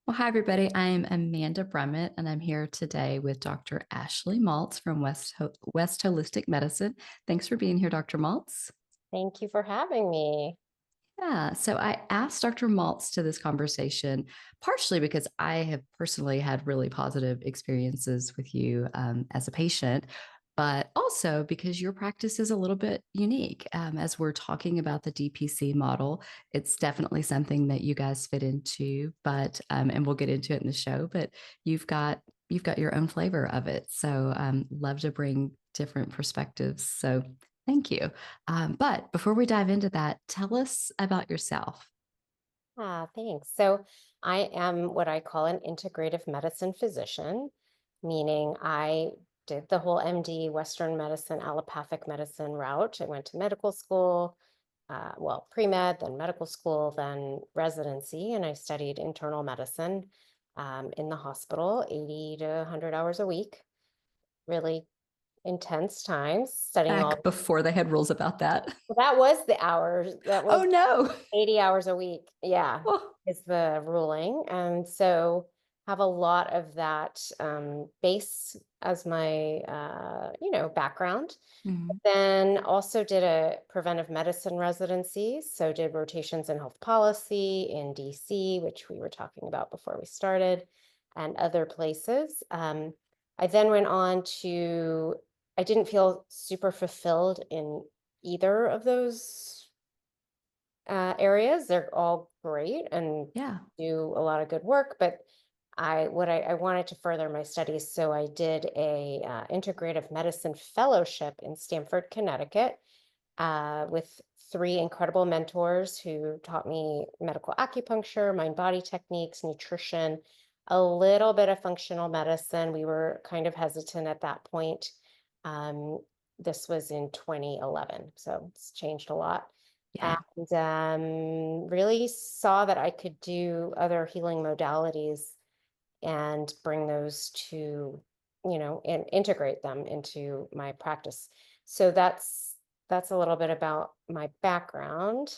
Well, hi, everybody. I'm Amanda Brummett, and I'm here today with Dr. Ashley Maltz from West Holistic Medicine. Thanks for being here, Dr. Maltz. Thank you for having me. Yeah, so I asked Dr. Maltz to this conversation partially because I have personally had really positive experiences with you as a patient, but also because your practice is a little bit unique. As we're talking about the DPC model, it's definitely something that you guys fit into, but and we'll get into it in the show. But you've got you've got your own flavor of it, so love to bring different perspectives. So thank you. But before we dive into that, tell us about yourself. Thanks. So I am what I call an integrative medicine physician, meaning I did the whole MD, Western medicine, allopathic medicine route. I went to medical school, pre-med, then medical school, then residency, and I studied internal medicine in the hospital, 80 to 100 hours a week. Really intense times studying Back all. before they had rules about that. That was the hours. That Oh was no. 80 hours a week. Yeah, Oh, is the ruling. And so have a lot of that base as my background. mhm. Then also did a preventive medicine residency. So did rotations in health policy in DC, which we were talking about before we started, and other places. I then went on to, I didn't feel super fulfilled in either of those areas. They're all great and Yeah. do a lot of good work, but I wanted to further my studies, so I did a integrative medicine fellowship in Stamford, Connecticut, with three incredible mentors who taught me medical acupuncture, mind body techniques, nutrition, a little bit of functional medicine. We were kind of hesitant at that point. Um, this was in 2011, so it's changed a lot. Yeah. And really saw that I could do other healing modalities and bring those to, and integrate them into my practice. So that's a little bit about my background.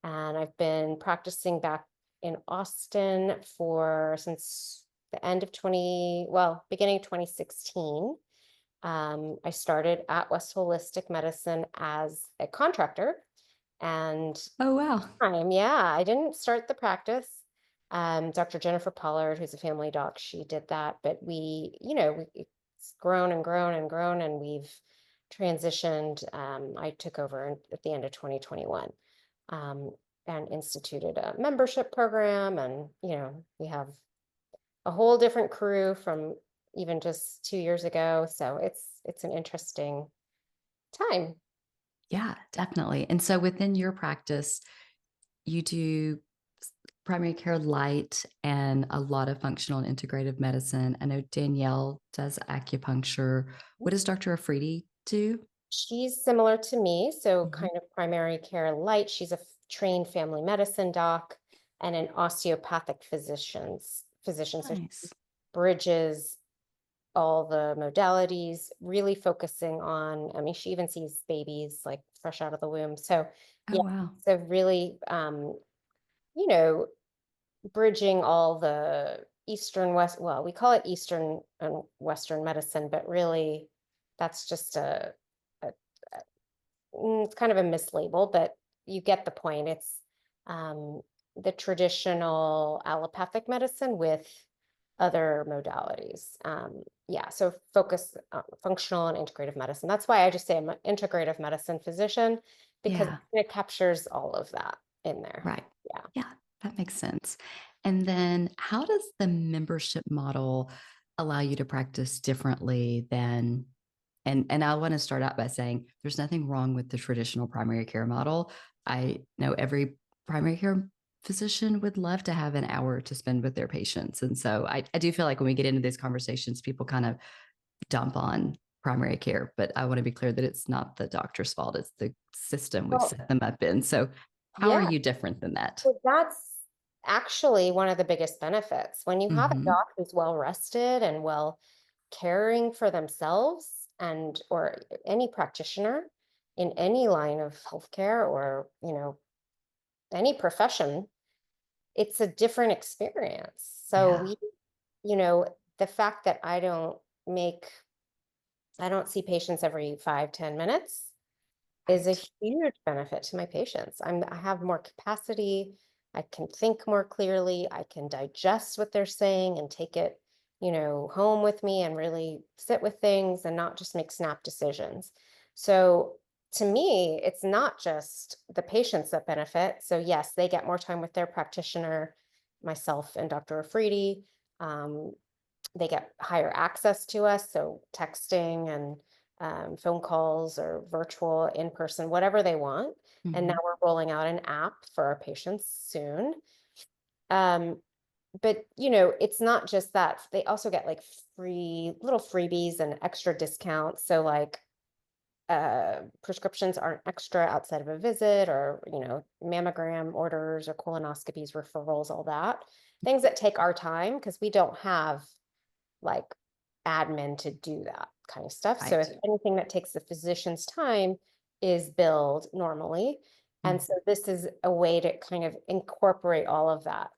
And I've been practicing back in Austin for since the end of beginning of 2016. I started at West Holistic Medicine as a contractor and Oh wow. yeah, I didn't start the practice. Dr. Jennifer Pollard, who's a family doc, she did that, but it's grown and grown and grown, and we've transitioned. I took over at the end of 2021, um, and instituted a membership program, and we have a whole different crew from even just 2 years ago. So it's an interesting time. Yeah, definitely. And so within your practice, you do primary care light and a lot of functional and integrative medicine. I know Danielle does acupuncture. What does Dr. Afridi do? She's similar to me, so Mhm. kind of primary care light. She's a trained family medicine doc and an osteopathic physician. So she Nice. bridges all the modalities, really focusing on, I mean, she even sees babies like fresh out of the womb. So Oh yeah, wow. so really you know, bridging all the Eastern West, well, we call it Eastern and Western medicine, but really that's just a it's kind of a mislabel, but you get the point. It's um, the traditional allopathic medicine with other modalities. Yeah, so focus on functional and integrative medicine. That's why I just say I'm an integrative medicine physician because Yeah. it captures all of that in there. Right. Yeah. Yeah, that makes sense. And then how does the membership model allow you to practice differently than and I want to start out by saying there's nothing wrong with the traditional primary care model. I know every primary care physician would love to have an hour to spend with their patients. And so I do feel like when we get into these conversations, people kind of dump on primary care, but I want to be clear that it's not the doctor's fault. It's the system we've Well, set them up in. So how are yeah. you different than that? So that's actually one of the biggest benefits. When you have a Mm-hmm. doc who's well rested and well caring for themselves, and or any practitioner in any line of healthcare or any profession, it's a different experience. So Yeah. we, you know, the fact that make, I don't see patients every 5, 10 minutes is a Right. huge benefit to my patients. I have more capacity. I can think more clearly. I can digest what they're saying and take it, home with me and really sit with things and not just make snap decisions. So to me, it's not just the patients that benefit. So yes, they get more time with their practitioner, myself and Dr. Afridi. Um, they get higher access to us, so texting and phone calls or virtual, in person, whatever they want. And now Hmm. we're rolling out an app for our patients soon. Um, but it's not just that. They also get like free little freebies and extra discounts. So like prescriptions aren't extra outside of a visit, or mammogram orders or colonoscopies, referrals, all that. Things that take our time because we don't have like admin to do that kind of stuff. So if Right. anything that takes the physician's time is billed normally. And so Mhm. this is a way to kind of incorporate all of that,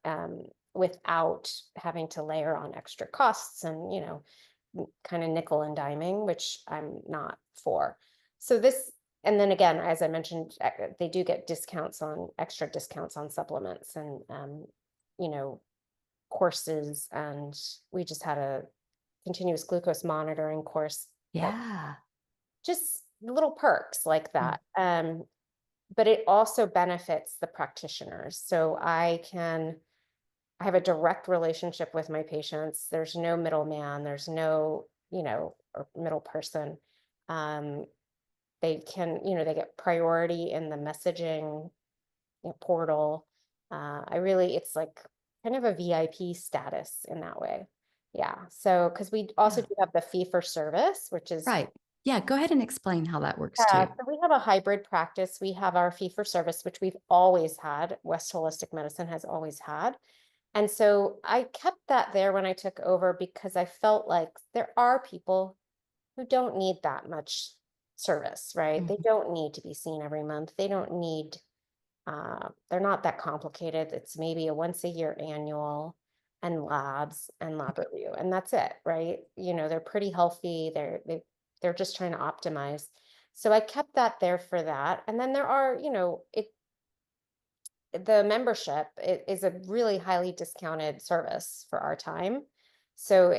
without having to layer on extra costs and, kind of nickel and diming, which I'm not for. So this, and then again, as I mentioned, they do get extra discounts on supplements and, you know, courses. And we just had a continuous glucose monitoring course that Yeah. just little perks like Mm. that. But it also benefits the practitioners. So I have a direct relationship with my patients. There's no middleman, there's no, or middle person. Um, they get priority in the messaging, portal. It's like kind of a VIP status in that way. Yeah. So, because we also Yeah. do have the fee for service, which is, Right. Yeah. Go ahead and explain how that works yeah, too. so we have a hybrid practice. We have our fee for service, which we've always had. West Holistic Medicine has always had. And so I kept that there when I took over because I felt like there are people who don't need that much service, right? They Mhm. don't need to be seen every month. They're not that complicated. It's maybe a once a year annual and labs and lab review, and that's it, right? They're pretty healthy. They're just trying to optimize. So I kept that there for that. And then there are, the membership is a really highly discounted service for our time. So,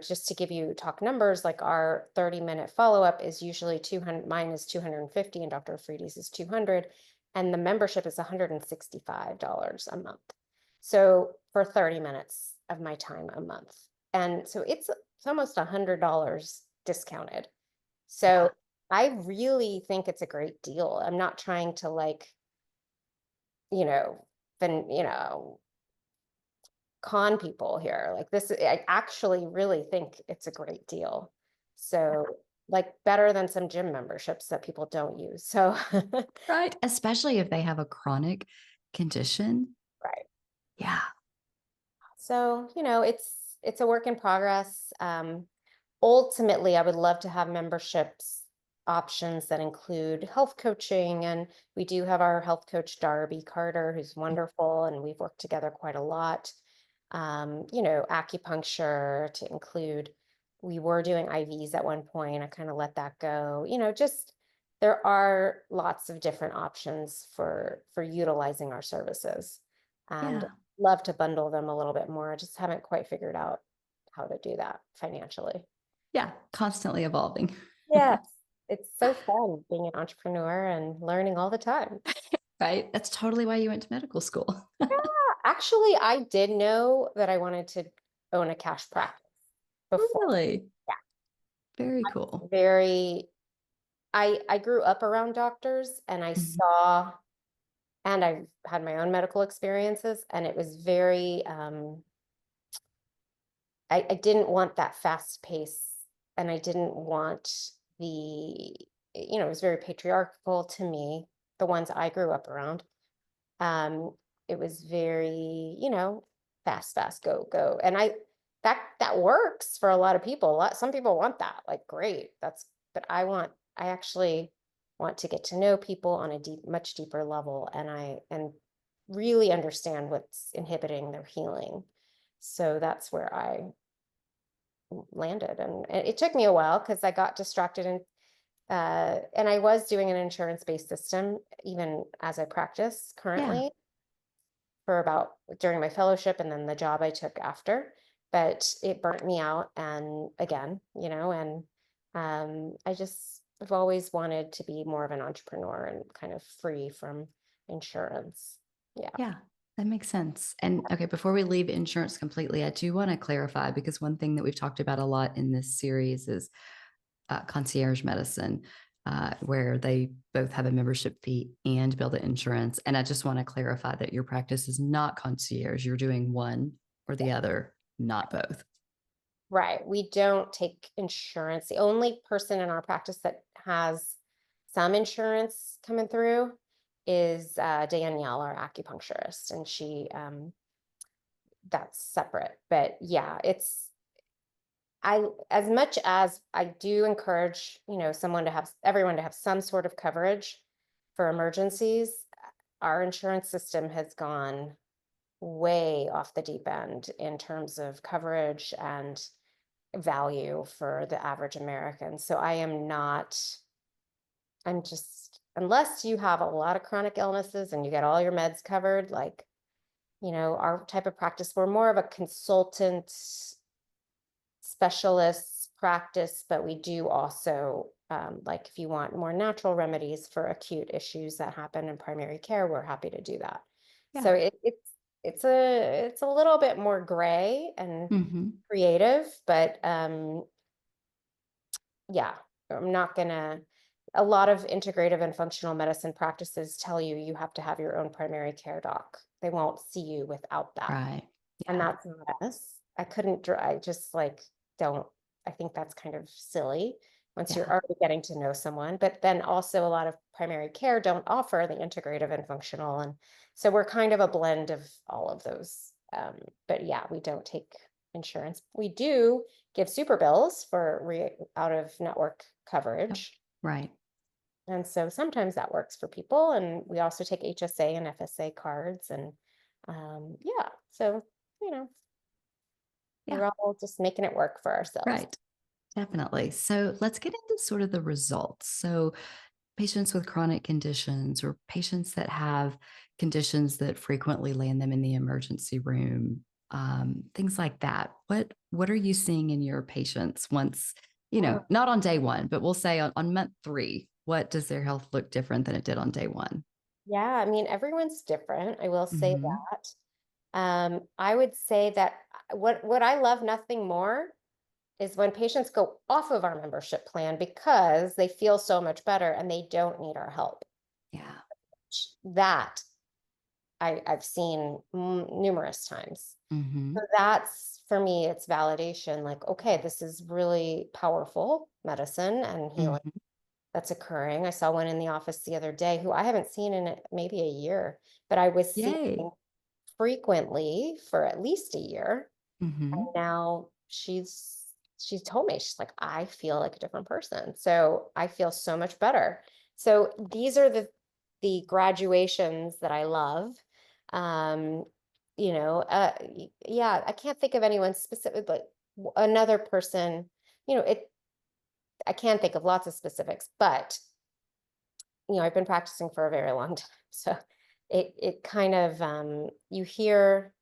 just to give you talk numbers, like our 30-minute follow-up is usually 200, mine is 250 and Dr. Friedi's is 200, and the membership is $165 a month. So for 30 minutes of my time a month. And so it's almost $100 discounted. So Yeah. I really think it's a great deal. I'm not trying to like, you know, then, con people here. Like this, I actually really think it's a great deal. So, like better than some gym memberships that people don't use. So, Right. Especially if they have a chronic condition. right. Yeah. So, it's a work in progress. Ultimately, I would love to have memberships options that include health coaching, and we do have our health coach Darby Carter, who's wonderful, and we've worked together quite a lot. Acupuncture to include. We were doing IVs at one point. I kind of let that go. Just there are lots of different options for utilizing our services, and Yeah. love to bundle them a little bit more. I just haven't quite figured out how to do that financially. Yeah. Constantly evolving. Yes, it's so fun being an entrepreneur and learning all the time. Right. That's totally why you went to medical school. Actually, I did know that I wanted to own a cash practice before. Really? Yeah, Very cool. very. I grew up around doctors, and I Mhm. saw, and I've had my own medical experiences, and it was very. I didn't want that fast pace, and I didn't want it was very patriarchal to me, the ones I grew up around. Um, it was very, fast, fast, go, go. And that works for a lot of people. Some people want that, like, great. But I actually want to get to know people on a much deeper level. And really understand what's inhibiting their healing. So that's where I landed, and it took me a while because I got distracted and I was doing an insurance-based system even as I practice Yeah. currently for about during my fellowship and then the job I took after. But it burnt me out, and again, and I just have always wanted to be more of an entrepreneur and kind of free from insurance. Yeah. Yeah, that makes sense. And okay, before we leave insurance completely, I do want to clarify because one thing that we've talked about a lot in this series is concierge medicine, where they both have a membership fee and build an insurance. And I just want to clarify that your practice is not concierge. You're doing one or the other, not both. Right. We don't take insurance. The only person in our practice that has some insurance coming through is Danielle, our acupuncturist, and she that's separate. But yeah, it's I as much as I do encourage, someone to have everyone to have some sort of coverage for emergencies, our insurance system has gone way off the deep end in terms of coverage and value for the average American. So I'm just, unless you have a lot of chronic illnesses and you get all your meds covered, like, our type of practice, we're more of a consultant specialist practice, but we do also, like if you want more natural remedies for acute issues that happen in primary care, we're happy to do that. Yeah. So it's a little bit more gray and Mm-hmm. creative, but yeah, I'm not gonna. A lot of integrative and functional medicine practices tell you you have to have your own primary care doc. They won't see you without that. Right. And Yeah. that's not us. I just like don't, I think that's kind of silly once you're Yeah. already getting to know someone. But then also a lot of primary care don't offer the integrative and functional. And so we're kind of a blend of all of those. But yeah, we don't take insurance. We do give super bills for out of network Yep. coverage. Right. And so sometimes that works for people. And we also take HSA and FSA cards. And yeah, so, you know, Yeah. we're all just making it work for ourselves. Right. Definitely. So let's get into sort of the results. So patients with chronic conditions or patients that have conditions that frequently land them in the emergency room, things like that. What are you seeing in your patients once, Oh, not on day one, but we'll say on month three, what does their health look different than it did on day one? yeah, I mean, everyone's different. I will say Mm-hmm. that. I would say that what I love nothing more is when patients go off of our membership plan because they feel so much better and they don't need our help. Yeah. That I've seen numerous times. Mm-hmm. So that's for me, it's validation. Like, okay, this is really powerful medicine and healing Mm-hmm. that's occurring. I saw one in the office the other day who I haven't seen in maybe a year, but I was seeing Yay. frequently for at least a year. And Mm-hmm. now she's told me, she's like, I feel like a different person. So I feel so much better. So these are the graduations that I love. Um, yeah, I can't think of anyone specific, but another person, it I can't think of lots of specifics, but I've been practicing for a very long time. So it kind of you hear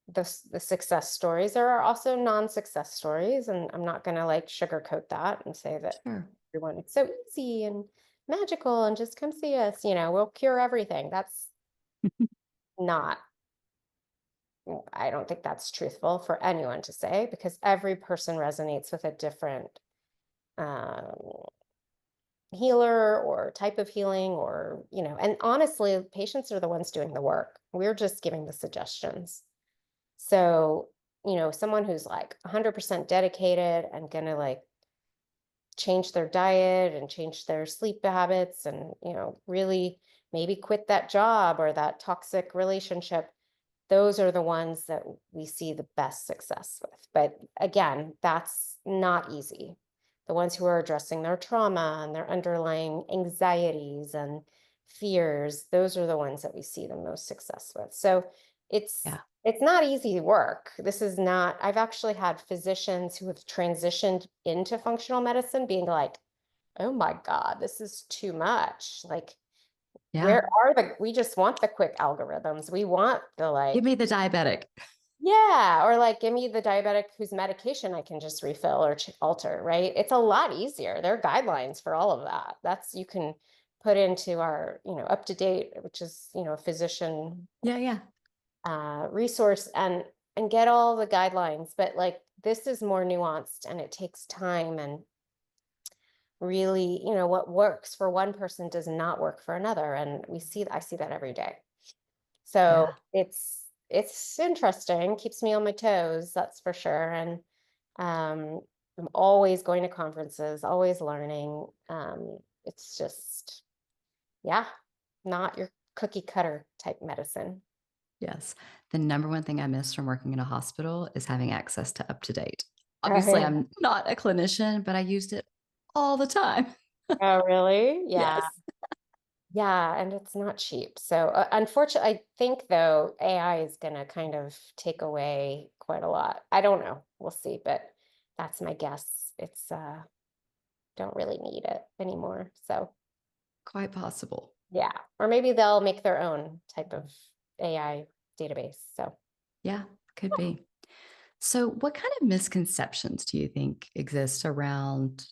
the success stories. There are also non-success stories, and I'm not going to like sugarcoat that and say that Sure. everyone it's so easy and magical and just come see us, we'll cure everything. That's not, I don't think that's truthful for anyone to say because every person resonates with a different um, healer or type of healing or, and honestly, patients are the ones doing the work. We're just giving the suggestions. So, someone who's like 100% dedicated and gonna like change their diet and change their sleep habits and, really maybe quit that job or that toxic relationship, those are the ones that we see the best success with. But again, that's not easy. The ones who are addressing their trauma and their underlying anxieties and fears, those are the ones that we see the most success with. So it's Yeah. it's not easy work. This is not, I've actually had physicians who have transitioned into functional medicine being like, "Oh my God, this is too much." Like, Yeah. where are we just want the quick algorithms. We want the Give like, me the diabetic. yeah, or like, give me the diabetic whose medication I can just refill or alter, right? It's a lot easier. There are guidelines for all of that. That's, you can put into our, up to date, which is, a physician Yeah. Yeah. resource, and get all the guidelines. But like, this is more nuanced and it takes time, and really, what works for one person does not work for another. And I see that every day. So Yeah. it's interesting, keeps me on my toes, that's for sure. And um, I'm always going to conferences, always learning. It's just, yeah, not your cookie cutter type medicine. Yes. The number one thing I miss from working in a hospital is having access to up to date. Obviously, Right. I'm not a clinician, but I used it all the time. Oh, really? Yeah. Yes. Yeah, and it's not cheap. So, unfortunately, I think though AI is going to kind of take away quite a lot. I don't know. We'll see, but that's my guess. It's don't really need it anymore. So, Quite possible. yeah, or maybe they'll make their own type of AI database. So, Yeah, could be. So, what kind of misconceptions do you think exist around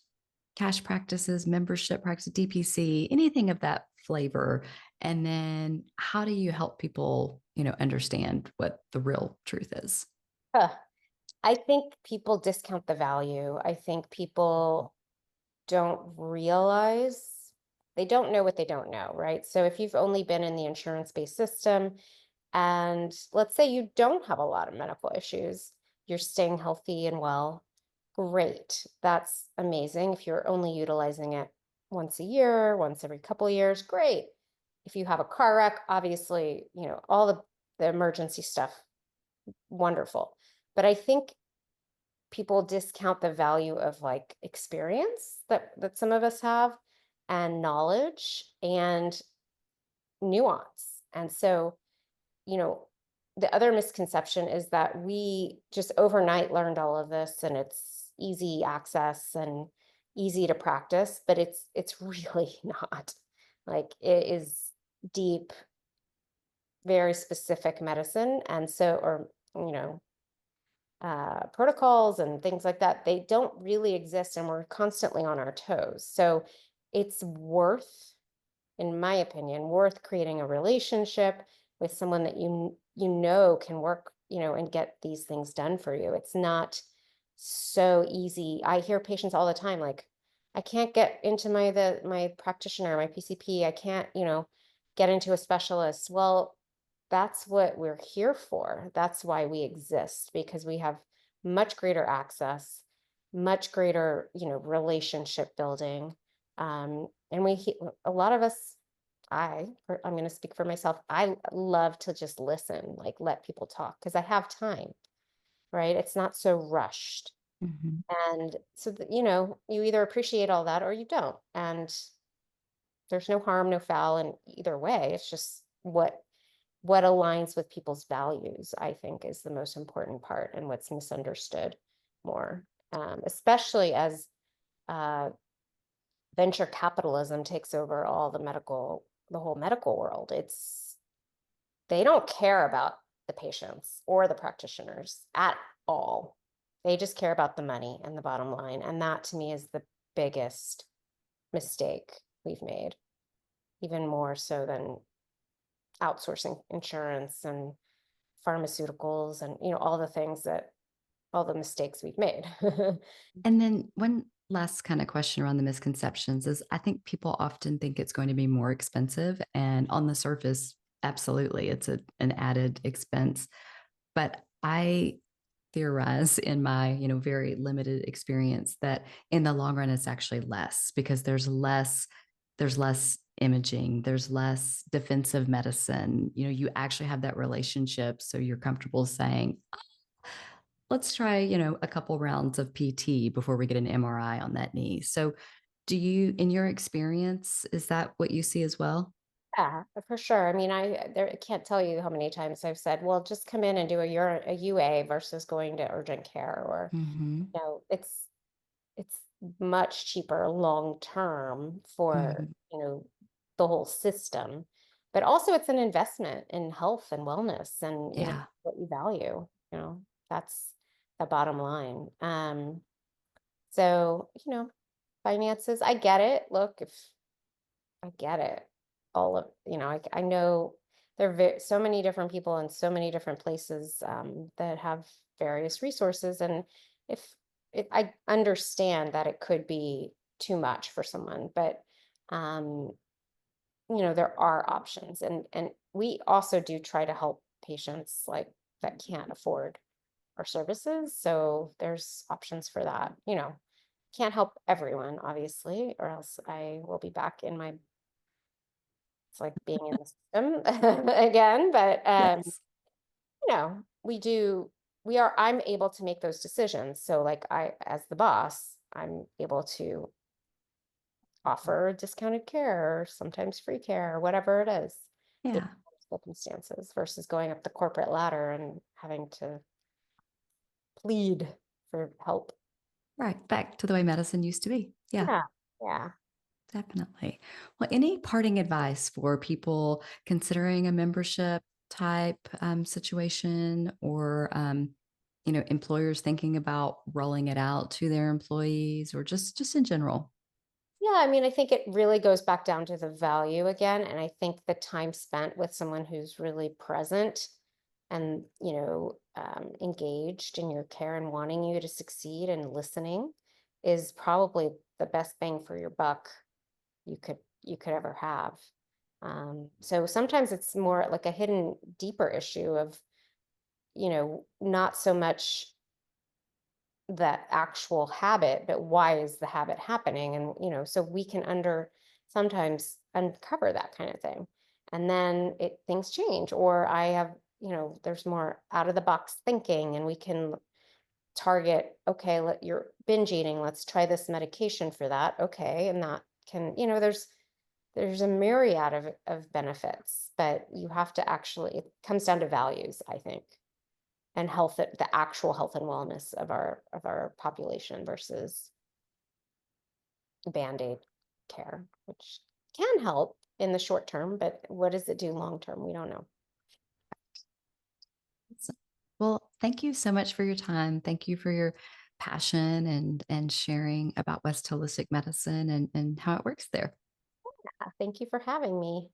cash practices, membership practice, DPC, anything of that flavor? And then how do you help people, understand what the real truth is? huh, I think people discount the value. I think people don't realize, they don't know what they don't know, right? So if you've only been in the insurance-based system, and let's say you don't have a lot of medical issues, you're staying healthy and well, great. That's amazing. If you're only utilizing it once a year, once every couple of years, great. If you have a car wreck, obviously, all the emergency stuff, wonderful. But I think people discount the value of like experience that some of us have, and knowledge and nuance. And so, you know, the other misconception is that we just overnight learned all of this and it's easy access and easy to practice, but it's really not. Like, it is deep, very specific medicine. And so, or, protocols and things like that, they don't really exist, and we're constantly on our toes. So it's worth, in my opinion, worth creating a relationship with someone that you know can work, and get these things done for you. It's not so easy. I hear patients all the time like, I can't get into my practitioner, my PCP. I can't, get into a specialist. Well, that's what we're here for. That's why we exist, because we have much greater access, much greater, relationship building. And a lot of us, I'm going to speak for myself. I love to just listen, like let people talk because I have time, right? It's not so rushed. Mhm. And so, you either appreciate all that or you don't. And there's no harm, no foul in either way. It's just what aligns with people's values, I think, is the most important part, and what's misunderstood more, especially as uh, venture capitalism takes over the whole medical world. They don't care about the patients or the practitioners at all. They just care about the money and the bottom line. And that to me is the biggest mistake we've made, even more so than outsourcing insurance and pharmaceuticals and all the things that all the mistakes we've made. And then one last kind of question around the misconceptions is I think people often think it's going to be more expensive. And on the surface, absolutely, it's an added expense. But I theorize in my, very limited experience that in the long run, it's actually less because there's less imaging, there's less defensive medicine. You actually have that relationship. So you're comfortable saying, let's try, a couple rounds of PT before we get an MRI on that knee. So, do you, in your experience, is that what you see as well? Yeah, for sure. I mean, I can't tell you how many times I've said, "Well, just come in and do a UA versus going to urgent care," or, Hmm. it's much cheaper long term for, Hmm. the whole system. But also it's an investment in health and wellness and, Yeah. what you value, that's the bottom line. So, finances, I get it. Look, if I get it. All of, I know there are so many different people in so many different places that have various resources. And if I understand that it could be too much for someone, but, um, there are options. And we also do try to help patients like that can't afford our services. So there's options for that. Can't help everyone, obviously, or else I will be back in my it's like being in the system again, but, Yes. I'm able to make those decisions. So like as the boss, I'm able to offer discounted care or sometimes free care or whatever it is based Yeah. on circumstances versus going up the corporate ladder and having to plead for help. Right. Back to the way medicine used to be. Yeah. Yeah. Yeah. Definitely. Well, any parting advice for people considering a membership type situation, or employers thinking about rolling it out to their employees, or just in general? Yeah, I mean, I think it really goes back down to the value again. And I think the time spent with someone who's really present and, engaged in your care and wanting you to succeed and listening is probably the best bang for your buck you could ever have. So sometimes it's more like a hidden, deeper issue of, not so much that actual habit, but why is the habit happening? And, so we can sometimes uncover that kind of thing. And then things change, or there's more out of the box thinking, and we can target, okay, you're binge eating. Let's try this medication for that. Okay. And that can, there's a myriad of benefits, but you have to actually, it comes down to values, I think, and the actual health and wellness of our population versus band-aid care, which can help in the short term, but what does it do long term? We don't know. So- Well, thank you so much for your time. Thank you for your passion and sharing about West Holistic Medicine and how it works there. Thank you for having me.